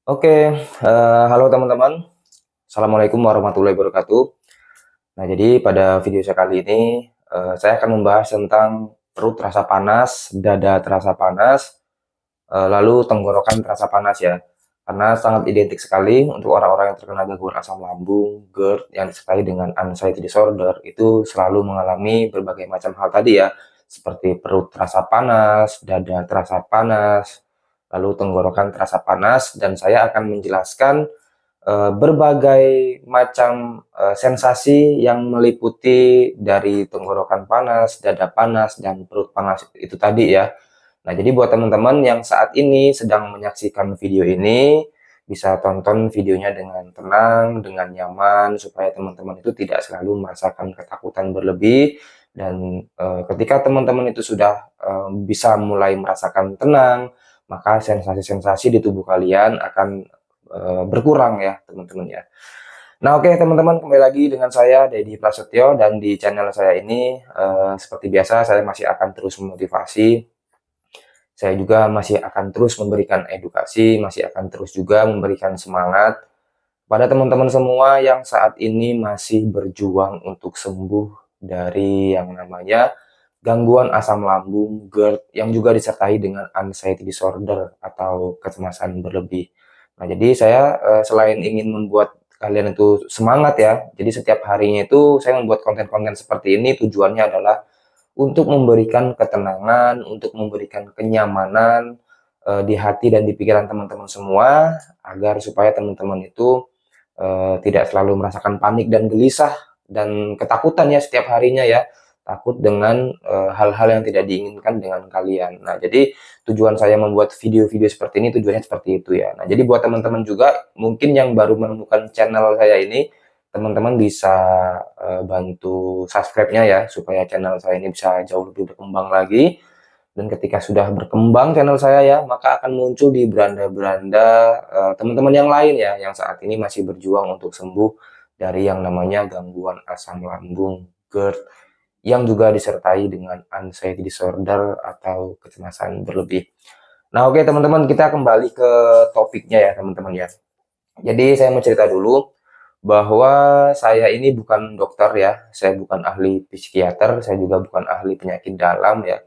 Oke, halo teman-teman. Assalamualaikum warahmatullahi wabarakatuh. Nah, jadi pada video saya kali ini, saya akan membahas tentang perut terasa panas, dada terasa panas, lalu tenggorokan terasa panas ya. Karena sangat identik sekali untuk orang-orang yang terkena gangguan asam lambung, GERD, yang disertai dengan anxiety disorder, itu selalu mengalami berbagai macam hal tadi ya, seperti perut terasa panas, dada terasa panas, lalu tenggorokan terasa panas, dan saya akan menjelaskan berbagai macam sensasi yang meliputi dari tenggorokan panas, dada panas, dan perut panas itu tadi ya. Nah, jadi buat teman-teman yang saat ini sedang menyaksikan video ini, bisa tonton videonya dengan tenang, dengan nyaman, supaya teman-teman itu tidak selalu merasakan ketakutan berlebih. Dan ketika teman-teman itu sudah bisa mulai merasakan tenang, maka sensasi-sensasi di tubuh kalian akan berkurang ya teman-teman ya. Nah, oke teman-teman, kembali lagi dengan saya Dedi Prasetyo, dan di channel saya ini seperti biasa saya masih akan terus memotivasi, saya juga masih akan terus memberikan edukasi, masih akan terus juga memberikan semangat pada teman-teman semua yang saat ini masih berjuang untuk sembuh dari yang namanya gangguan asam lambung, GERD, yang juga disertai dengan anxiety disorder atau kecemasan berlebih. Nah, jadi saya selain ingin membuat kalian itu semangat ya, jadi setiap harinya itu saya membuat konten-konten seperti ini tujuannya adalah untuk memberikan ketenangan, untuk memberikan kenyamanan di hati dan di pikiran teman-teman semua, agar supaya teman-teman itu tidak selalu merasakan panik dan gelisah dan ketakutan ya setiap harinya ya, takut dengan hal-hal yang tidak diinginkan dengan kalian. Nah, jadi tujuan saya membuat video-video seperti ini tujuannya seperti itu ya. Nah, jadi buat teman-teman juga mungkin yang baru menemukan channel saya ini, teman-teman bisa bantu subscribe-nya ya, supaya channel saya ini bisa jauh lebih berkembang lagi. Dan ketika sudah berkembang channel saya ya, maka akan muncul di beranda-beranda teman-teman yang lain ya, yang saat ini masih berjuang untuk sembuh dari yang namanya gangguan asam lambung, GERD, yang juga disertai dengan anxiety disorder atau kecemasan berlebih. Nah, oke teman-teman, kita kembali ke topiknya ya teman-teman ya. Jadi saya mau cerita dulu bahwa saya ini bukan dokter ya, saya bukan ahli psikiater, saya juga bukan ahli penyakit dalam ya.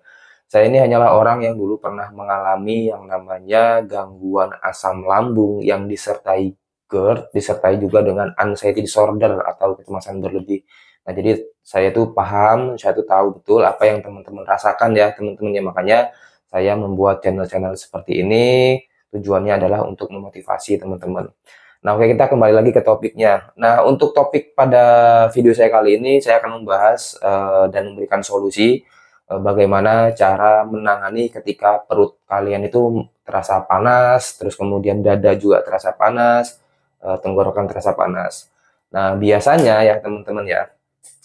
Saya ini hanyalah orang yang dulu pernah mengalami yang namanya gangguan asam lambung yang disertai GERD, disertai juga dengan anxiety disorder atau kecemasan berlebih. Nah, jadi saya tuh paham, saya tuh tahu betul apa yang teman-teman rasakan ya, teman-teman ya. Makanya saya membuat channel-channel seperti ini, tujuannya adalah untuk memotivasi teman-teman. Nah, oke, kita kembali lagi ke topiknya. Nah, untuk topik pada video saya kali ini, saya akan membahas dan memberikan solusi bagaimana cara menangani ketika perut kalian itu terasa panas, terus kemudian dada juga terasa panas, tenggorokan terasa panas. Nah, biasanya ya teman-teman ya,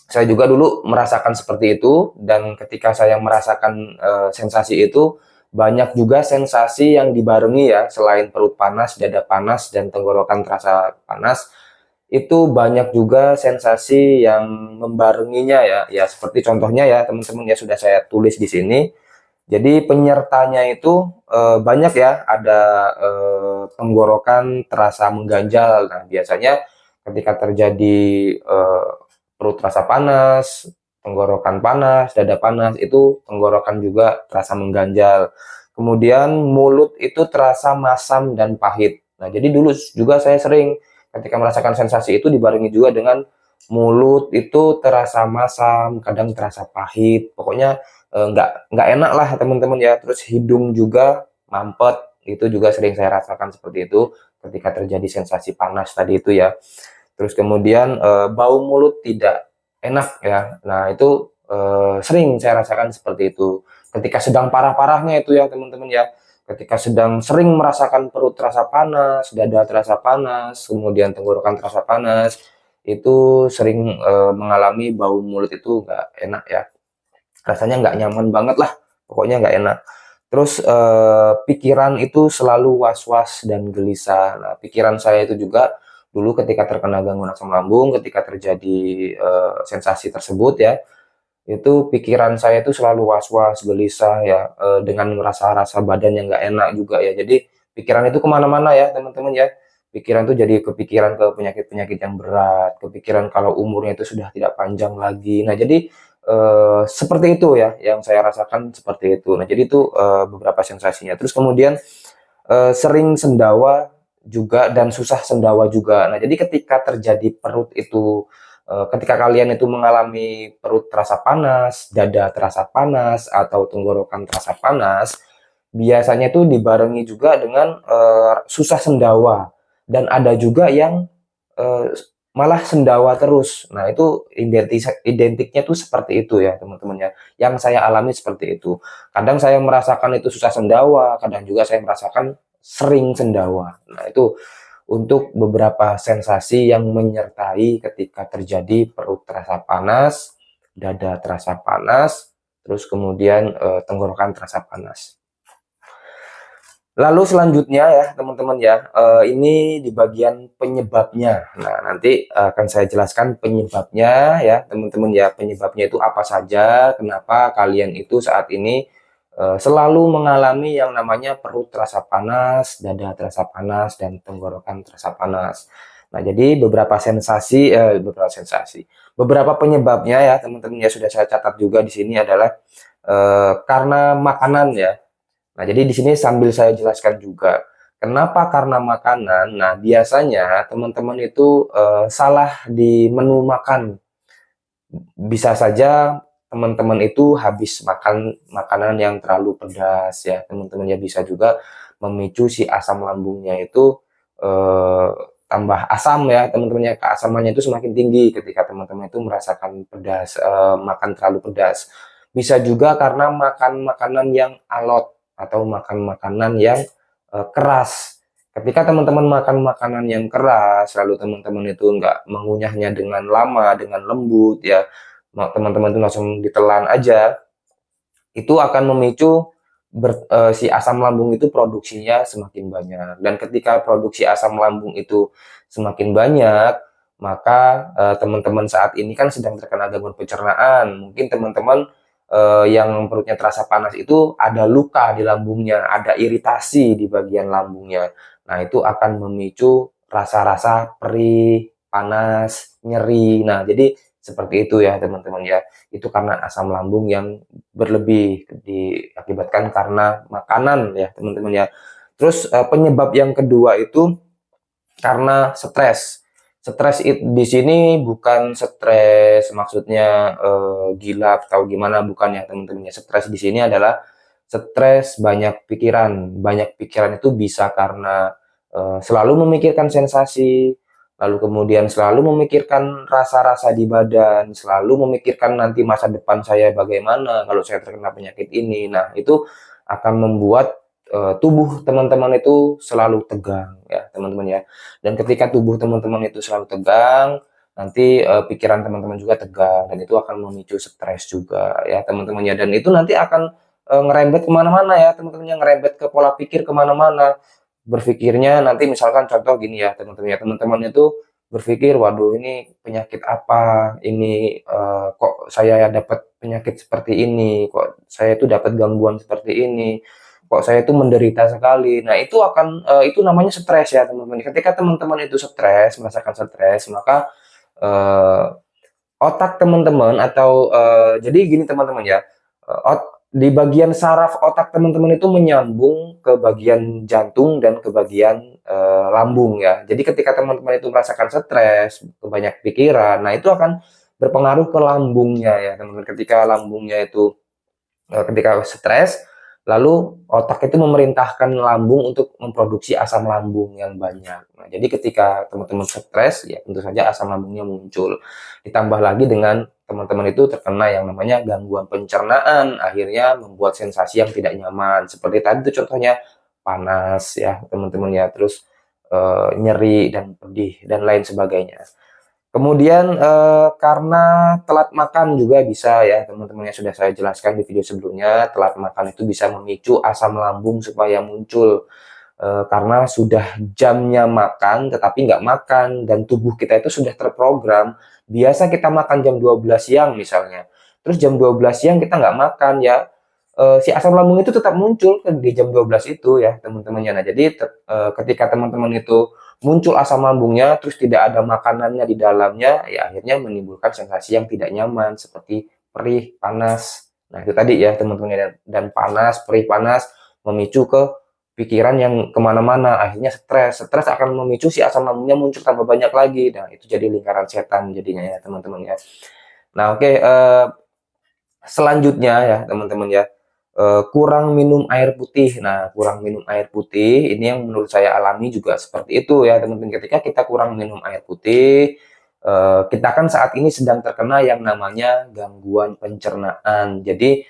saya juga dulu merasakan seperti itu, dan ketika saya merasakan sensasi itu, banyak juga sensasi yang dibarengi ya, selain perut panas, dada panas, dan tenggorokan terasa panas, itu banyak juga sensasi yang membarenginya ya. Ya seperti contohnya ya teman-teman ya, sudah saya tulis di sini. Jadi penyertanya itu banyak ya, ada tenggorokan terasa mengganjal. Nah, biasanya ketika terjadi perut terasa panas, tenggorokan panas, dada panas, itu tenggorokan juga terasa mengganjal. Kemudian mulut itu terasa masam dan pahit. Nah, jadi dulu juga saya sering ketika merasakan sensasi itu dibarengi juga dengan mulut itu terasa masam, kadang terasa pahit. Pokoknya nggak enak lah teman-teman ya. Terus hidung juga mampet, itu juga sering saya rasakan seperti itu ketika terjadi sensasi panas tadi itu ya. Terus kemudian bau mulut tidak enak ya. Nah, itu sering saya rasakan seperti itu. Ketika sedang parah-parahnya itu ya teman-teman ya. Ketika sedang sering merasakan perut terasa panas, dada terasa panas, kemudian tenggorokan terasa panas, itu sering mengalami bau mulut itu nggak enak ya. Rasanya nggak nyaman banget lah, pokoknya nggak enak. Terus pikiran itu selalu was-was dan gelisah. Nah, pikiran saya itu juga dulu ketika terkena gangguan asam lambung, ketika terjadi sensasi tersebut ya, itu pikiran saya itu selalu was-was, gelisah ya, dengan merasa rasa badan yang nggak enak juga ya. Jadi pikiran itu kemana-mana ya teman-teman ya. Pikiran tuh jadi kepikiran ke penyakit-penyakit yang berat, kepikiran kalau umurnya itu sudah tidak panjang lagi. Nah, jadi seperti itu ya yang saya rasakan seperti itu. Nah, jadi itu beberapa sensasinya. Terus kemudian sering sendawa juga dan susah sendawa juga. Nah, jadi ketika terjadi perut itu ketika kalian itu mengalami perut terasa panas, dada terasa panas, atau tenggorokan terasa panas, biasanya itu dibarengi juga dengan susah sendawa dan ada juga yang eee, malah sendawa terus. Nah, itu identiknya tuh seperti itu ya, teman-teman ya, yang saya alami seperti itu. Kadang saya merasakan itu susah sendawa, kadang juga saya merasakan sering sendawa. Nah, itu untuk beberapa sensasi yang menyertai ketika terjadi perut terasa panas, dada terasa panas, terus kemudian tenggorokan terasa panas. Lalu selanjutnya ya teman-teman ya, ini di bagian penyebabnya. Nah, nanti akan saya jelaskan penyebabnya ya teman-teman ya, penyebabnya itu apa saja, kenapa kalian itu saat ini selalu mengalami yang namanya perut terasa panas, dada terasa panas, dan tenggorokan terasa panas. Nah, jadi beberapa penyebabnya ya teman-teman ya sudah saya catat juga di sini adalah karena makanan ya. Nah, jadi di sini sambil saya jelaskan juga, kenapa karena makanan. Nah, biasanya teman-teman itu salah di menu makan. Bisa saja teman-teman itu habis makan makanan yang terlalu pedas ya, teman-teman ya, bisa juga memicu si asam lambungnya itu eh, tambah asam ya, teman-teman ya, keasamannya itu semakin tinggi ketika teman-teman itu merasakan pedas, makan terlalu pedas. Bisa juga karena makan makanan yang alot atau makan makanan yang keras. Ketika teman-teman makan makanan yang keras, lalu teman-teman itu nggak mengunyahnya dengan lama, dengan lembut ya, teman-teman itu langsung ditelan aja, itu akan memicu si asam lambung itu produksinya semakin banyak. Dan ketika produksi asam lambung itu semakin banyak, maka teman-teman saat ini kan sedang terkena gangguan pencernaan. Mungkin teman-teman yang perutnya terasa panas itu ada luka di lambungnya, ada iritasi di bagian lambungnya. Nah, itu akan memicu rasa-rasa perih, panas, nyeri. Nah, jadi seperti itu ya teman-teman ya. Itu karena asam lambung yang berlebih diakibatkan karena makanan ya teman-teman ya. Terus penyebab yang kedua itu karena stres. Stres di sini bukan stres maksudnya gila atau gimana, bukan ya teman-teman ya. Stres di sini adalah stres banyak pikiran. Banyak pikiran itu bisa karena selalu memikirkan sensasi, lalu kemudian selalu memikirkan rasa-rasa di badan, selalu memikirkan nanti masa depan saya bagaimana kalau saya terkena penyakit ini. Nah, itu akan membuat tubuh teman-teman itu selalu tegang ya teman-teman ya. Dan ketika tubuh teman-teman itu selalu tegang, nanti pikiran teman-teman juga tegang dan itu akan memicu stres juga ya teman-teman ya. Dan itu nanti akan ngerembet kemana-mana ya teman-teman ya, ngerembet ke pola pikir kemana-mana. Berpikirnya nanti misalkan contoh gini ya teman-teman ya, teman-teman itu berpikir, waduh ini penyakit apa, ini kok saya dapat penyakit seperti ini, kok saya itu dapat gangguan seperti ini, kok saya itu menderita sekali. Nah, itu akan itu namanya stres ya teman-teman. Ketika teman-teman itu stres, merasakan stres, maka eh, otak teman-teman atau jadi gini teman-teman ya, di bagian saraf otak teman-teman itu menyambung ke bagian jantung dan ke bagian lambung ya. Jadi ketika teman-teman itu merasakan stres, banyak pikiran, nah itu akan berpengaruh ke lambungnya ya teman-teman. Ketika lambungnya itu ketika stres, lalu otak itu memerintahkan lambung untuk memproduksi asam lambung yang banyak. Nah, jadi ketika teman-teman stres, ya tentu saja asam lambungnya muncul. Ditambah lagi dengan teman-teman itu terkena yang namanya gangguan pencernaan, akhirnya membuat sensasi yang tidak nyaman. Seperti tadi itu contohnya panas ya teman-teman ya, terus nyeri dan pedih dan lain sebagainya. Kemudian karena telat makan juga bisa ya teman-teman, yang sudah saya jelaskan di video sebelumnya, telat makan itu bisa memicu asam lambung supaya muncul karena sudah jamnya makan tetapi nggak makan dan tubuh kita itu sudah terprogram, biasa kita makan jam 12 siang misalnya, terus jam 12 siang kita nggak makan ya, si asam lambung itu tetap muncul di jam 12 itu ya teman-temannya. Nah, jadi ketika teman-teman itu muncul asam lambungnya, terus tidak ada makanannya di dalamnya, ya akhirnya menimbulkan sensasi yang tidak nyaman seperti perih, panas. Nah, itu tadi ya teman-teman, dan panas, perih, panas memicu ke pikiran yang kemana-mana, akhirnya stres. Stres akan memicu si asam lambungnya muncul tambah banyak lagi. Nah, itu jadi lingkaran setan jadinya ya teman-teman ya. Nah, oke, selanjutnya ya teman-teman ya, kurang minum air putih. Nah, kurang minum air putih ini yang menurut saya alami juga seperti itu ya teman-teman. Ketika kita kurang minum air putih, kita kan saat ini sedang terkena yang namanya gangguan pencernaan. Jadi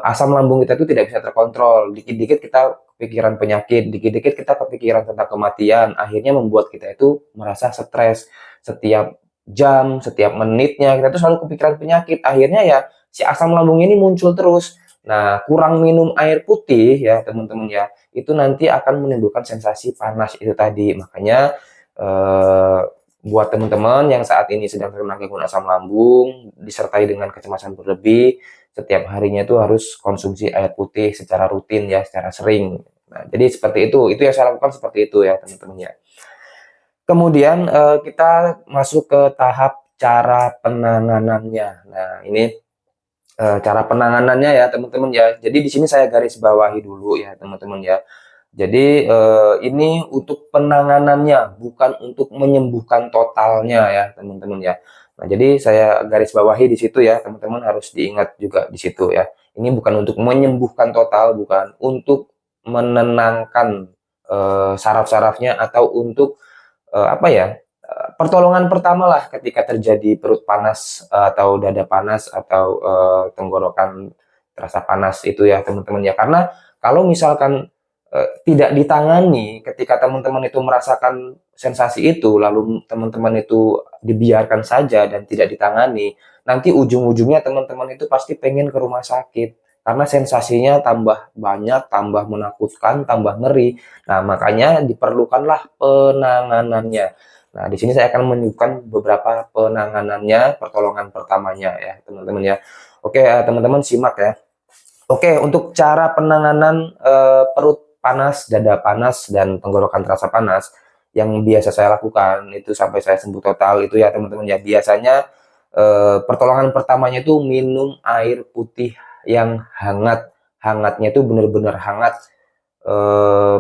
asam lambung kita itu tidak bisa terkontrol. Dikit-dikit kita kepikiran penyakit, dikit-dikit kita kepikiran tentang kematian. Akhirnya membuat kita itu merasa stres. Setiap jam, setiap menitnya kita tuh selalu kepikiran penyakit. Akhirnya ya si asam lambung ini muncul terus. Nah, kurang minum air putih ya teman-teman ya, itu nanti akan menimbulkan sensasi panas itu tadi. Makanya eh, buat teman-teman yang saat ini sedang terkena gangguan asam lambung disertai dengan kecemasan berlebih, setiap harinya itu harus konsumsi air putih secara rutin ya, secara sering. Nah, jadi seperti itu yang saya lakukan seperti itu ya teman-teman ya. Kemudian kita masuk ke tahap cara penanganannya. Nah, ini cara penanganannya ya teman-teman ya. Jadi di sini saya garis bawahi dulu ya teman-teman ya. Jadi ini untuk penanganannya, bukan untuk menyembuhkan totalnya ya teman-teman ya. Nah, jadi saya garis bawahi di situ ya teman-teman, harus diingat juga di situ ya. Ini bukan untuk menyembuhkan total, bukan untuk menenangkan saraf-sarafnya, atau untuk apa ya, pertolongan pertama lah ketika terjadi perut panas atau dada panas atau tenggorokan terasa panas itu ya teman-teman ya. Karena kalau misalkan tidak ditangani, ketika teman-teman itu merasakan sensasi itu lalu teman-teman itu dibiarkan saja dan tidak ditangani, nanti ujung-ujungnya teman-teman itu pasti pengen ke rumah sakit karena sensasinya tambah banyak, tambah menakutkan, tambah ngeri. Nah, makanya diperlukanlah penanganannya. Nah, di sini saya akan menunjukkan beberapa penanganannya, pertolongan pertamanya ya, teman-teman ya. Oke, teman-teman simak ya. Oke, untuk cara penanganan perut panas, dada panas, dan tenggorokan terasa panas yang biasa saya lakukan itu sampai saya sembuh total itu ya teman-teman ya. Biasanya pertolongan pertamanya itu minum air putih yang hangat. Hangatnya itu benar-benar hangat.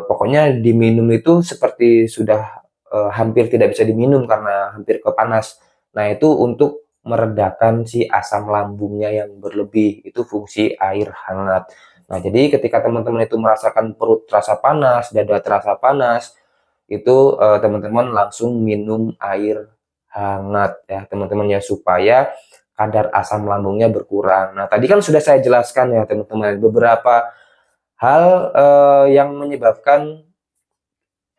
Pokoknya diminum itu seperti sudah hampir tidak bisa diminum karena hampir kepanas. Nah, itu untuk meredakan si asam lambungnya yang berlebih, itu fungsi air hangat. Nah, jadi ketika teman-teman itu merasakan perut terasa panas, dada terasa panas, itu teman-teman langsung minum air hangat ya teman-teman ya, supaya kadar asam lambungnya berkurang. Nah, tadi kan sudah saya jelaskan ya teman-teman beberapa hal yang menyebabkan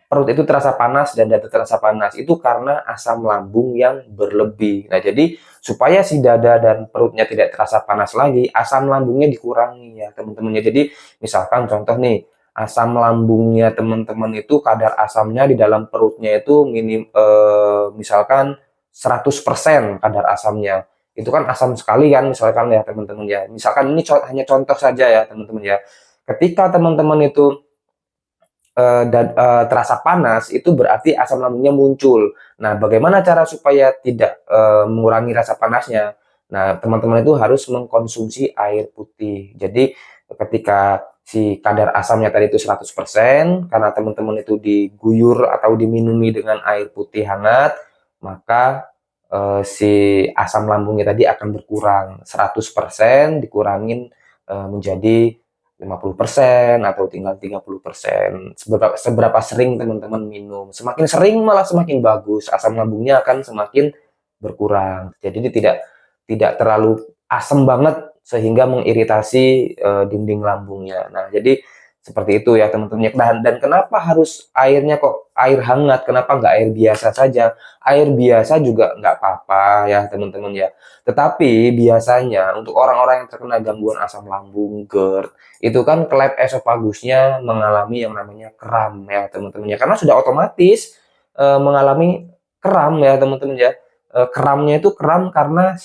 perut itu terasa panas dan dada terasa panas itu karena asam lambung yang berlebih. Nah, jadi supaya si dada dan perutnya tidak terasa panas lagi, asam lambungnya dikurangi ya teman-teman ya. Jadi misalkan contoh nih, asam lambungnya teman-teman itu kadar asamnya di dalam perutnya itu misalkan 100% kadar asamnya. Itu kan asam sekali kan misalkan ya teman-teman ya. Misalkan ini hanya contoh saja ya teman-teman ya. Ketika teman-teman itu terasa panas, itu berarti asam lambungnya muncul. Nah, bagaimana cara supaya tidak mengurangi rasa panasnya? Nah, teman-teman itu harus mengkonsumsi air putih. Jadi, ketika si kadar asamnya tadi itu 100%, karena teman-teman itu diguyur atau diminumi dengan air putih hangat, maka si asam lambungnya tadi akan berkurang. 100% dikurangin menjadi 50% atau tinggal 30%. Seberapa sering teman-teman minum. Semakin sering malah semakin bagus. Asam lambungnya akan semakin berkurang. Jadi ini tidak terlalu asam banget sehingga mengiritasi dinding lambungnya. Nah, jadi seperti itu ya teman-teman. Dan kenapa harus airnya kok air hangat? Kenapa nggak air biasa saja? Air biasa juga nggak apa-apa ya teman-teman ya. Tetapi biasanya untuk orang-orang yang terkena gangguan asam lambung, GERD, itu kan klep esopagusnya mengalami yang namanya kram ya teman-teman ya. Karena sudah otomatis mengalami kram ya teman-teman ya. Kramnya itu kram karena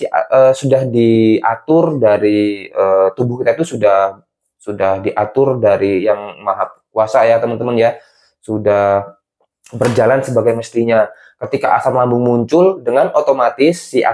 sudah diatur dari tubuh kita itu sudah sudah diatur dari Yang Maha Kuasa ya teman-teman ya, sudah berjalan sebagai mestinya. Ketika asam lambung muncul, dengan otomatis si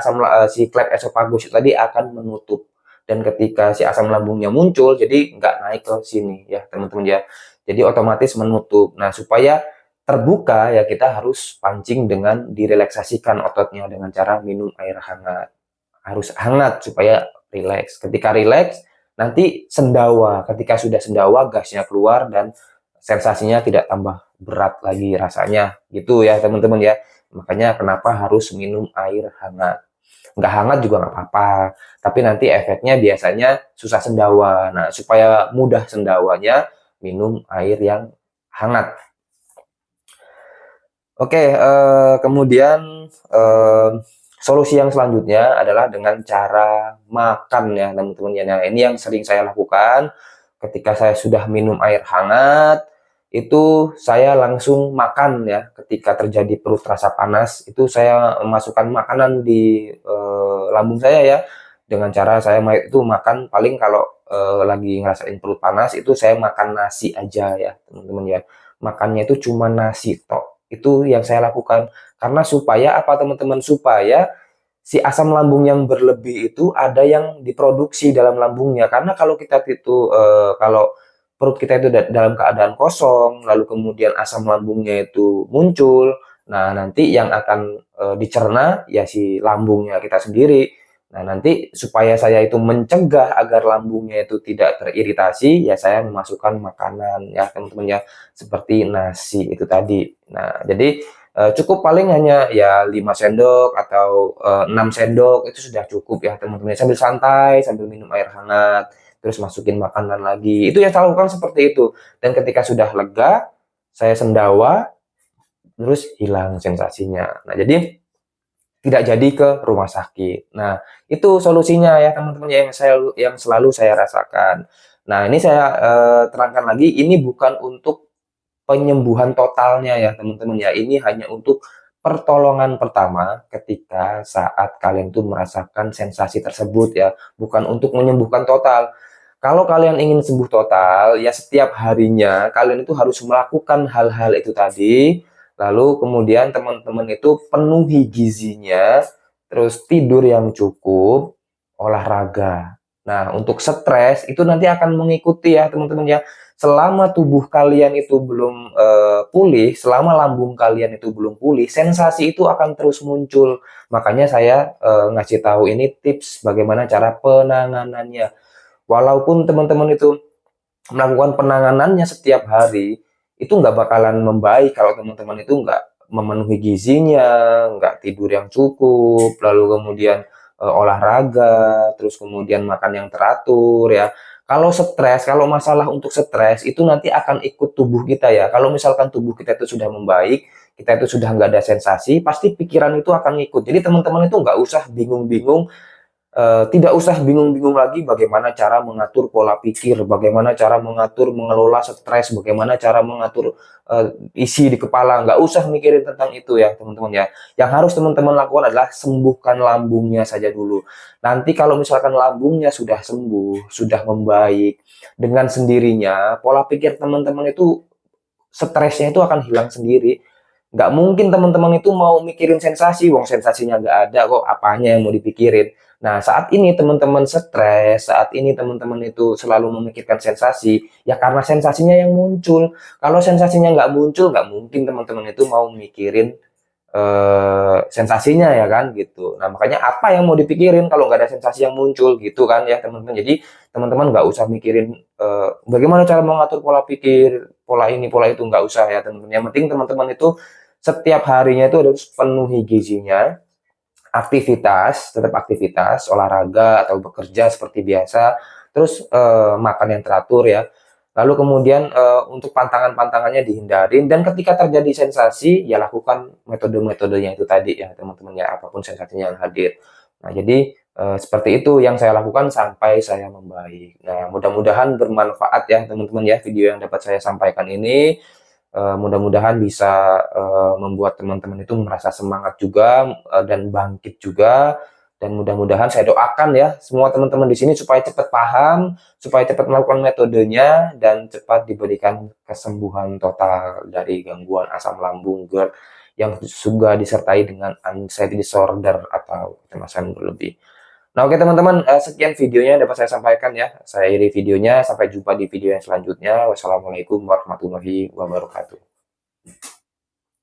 klep esofagus tadi akan menutup. Dan ketika si asam lambungnya muncul, jadi nggak naik ke sini ya teman-teman ya. Jadi otomatis menutup. Nah, supaya terbuka ya kita harus pancing dengan direlaksasikan ototnya dengan cara minum air hangat. Harus hangat supaya rileks. Ketika rileks, nanti sendawa. Ketika sudah sendawa, gasnya keluar dan sensasinya tidak tambah berat lagi rasanya. Gitu ya teman-teman ya. Makanya kenapa harus minum air hangat. Nggak hangat juga nggak apa-apa. Tapi nanti efeknya biasanya susah sendawa. Nah, supaya mudah sendawanya, minum air yang hangat. Oke, kemudian solusi yang selanjutnya adalah dengan cara makan ya teman-teman ya. Nah, ini yang sering saya lakukan ketika saya sudah minum air hangat, itu saya langsung makan ya. Ketika terjadi perut rasa panas, itu saya masukkan makanan di lambung saya ya. Dengan cara saya itu makan paling kalau lagi ngerasain perut panas, itu saya makan nasi aja ya teman-teman ya. Makannya itu cuma nasi tok. Itu yang saya lakukan. Karena supaya apa teman-teman? Supaya si asam lambung yang berlebih itu ada yang diproduksi dalam lambungnya. Karena kalau kita itu kalau perut kita itu dalam keadaan kosong, lalu kemudian asam lambungnya itu muncul, nah nanti yang akan dicerna ya si lambungnya kita sendiri. Nah, nanti supaya saya itu mencegah agar lambungnya itu tidak teriritasi, ya saya memasukkan makanan ya teman-teman ya, seperti nasi itu tadi. Nah, jadi cukup paling hanya ya 5 sendok atau 6 sendok itu sudah cukup ya teman-teman. Sambil santai, sambil minum air hangat, terus masukin makanan lagi. Itu yang saya lakukan seperti itu. Dan ketika sudah lega, saya sendawa, terus hilang sensasinya. Nah, jadi tidak jadi ke rumah sakit. Nah, itu solusinya ya teman-teman yang selalu saya rasakan. Nah, ini saya terangkan lagi, ini bukan untuk penyembuhan totalnya ya teman-teman ya. Ini hanya untuk pertolongan pertama ketika saat kalian tuh merasakan sensasi tersebut ya, bukan untuk menyembuhkan total. Kalau kalian ingin sembuh total, ya setiap harinya kalian itu harus melakukan hal-hal itu tadi, lalu kemudian teman-teman itu penuhi gizinya, terus tidur yang cukup, olahraga. Nah, untuk stres itu nanti akan mengikuti ya teman-teman ya. Selama tubuh kalian itu belum pulih, selama lambung kalian itu belum pulih, sensasi itu akan terus muncul. Makanya saya ngasih tahu ini tips bagaimana cara penanganannya. Walaupun teman-teman itu melakukan penanganannya setiap hari, itu nggak bakalan membaik kalau teman-teman itu nggak memenuhi gizinya, nggak tidur yang cukup, lalu kemudian olahraga, terus kemudian makan yang teratur ya. Kalau stres, kalau masalah untuk stres itu nanti akan ikut tubuh kita ya. Kalau misalkan tubuh kita itu sudah membaik, kita itu sudah nggak ada sensasi, pasti pikiran itu akan ikut. Jadi teman-teman itu nggak usah bingung-bingung. Tidak usah bingung-bingung lagi bagaimana cara mengatur pola pikir, bagaimana cara mengelola stres, bagaimana cara mengatur isi di kepala. Nggak usah mikirin tentang itu ya teman-teman ya. Yang harus teman-teman lakukan adalah sembuhkan lambungnya saja dulu. Nanti kalau misalkan lambungnya sudah sembuh, sudah membaik, dengan sendirinya pola pikir teman-teman itu, stresnya itu akan hilang sendiri. Nggak mungkin teman-teman itu mau mikirin sensasi, wong sensasinya nggak ada kok, apanya yang mau dipikirin. Nah, saat ini teman-teman stres, saat ini teman-teman itu selalu memikirkan sensasi, ya karena sensasinya yang muncul. Kalau sensasinya nggak muncul, nggak mungkin teman-teman itu mau mikirin sensasinya ya kan gitu. Nah, makanya apa yang mau dipikirin kalau nggak ada sensasi yang muncul gitu kan ya teman-teman. Jadi teman-teman nggak usah mikirin bagaimana cara mengatur pola pikir, pola ini, pola itu, nggak usah ya teman-teman. Yang penting teman-teman itu setiap harinya itu harus penuhi gizinya, aktivitas, tetap aktivitas, olahraga atau bekerja seperti biasa, terus makan yang teratur ya. Lalu kemudian untuk pantangan-pantangannya dihindarin, dan ketika terjadi sensasi ya lakukan metode-metodenya itu tadi ya teman-teman ya, apapun sensasinya yang hadir. Nah, jadi seperti itu yang saya lakukan sampai saya membaik. Nah, mudah-mudahan bermanfaat ya teman-teman ya video yang dapat saya sampaikan ini. Mudah-mudahan bisa membuat teman-teman itu merasa semangat juga dan bangkit juga Dan mudah-mudahan saya doakan ya semua teman-teman di sini supaya cepat paham, supaya cepat melakukan metodenya dan cepat diberikan kesembuhan total dari gangguan asam lambung, GERD yang juga disertai dengan anxiety disorder atau kecemasan berlebih. Nah, oke teman-teman, sekian videonya dapat saya sampaikan ya. Saya akhiri videonya, sampai jumpa di video yang selanjutnya. Wassalamualaikum warahmatullahi wabarakatuh.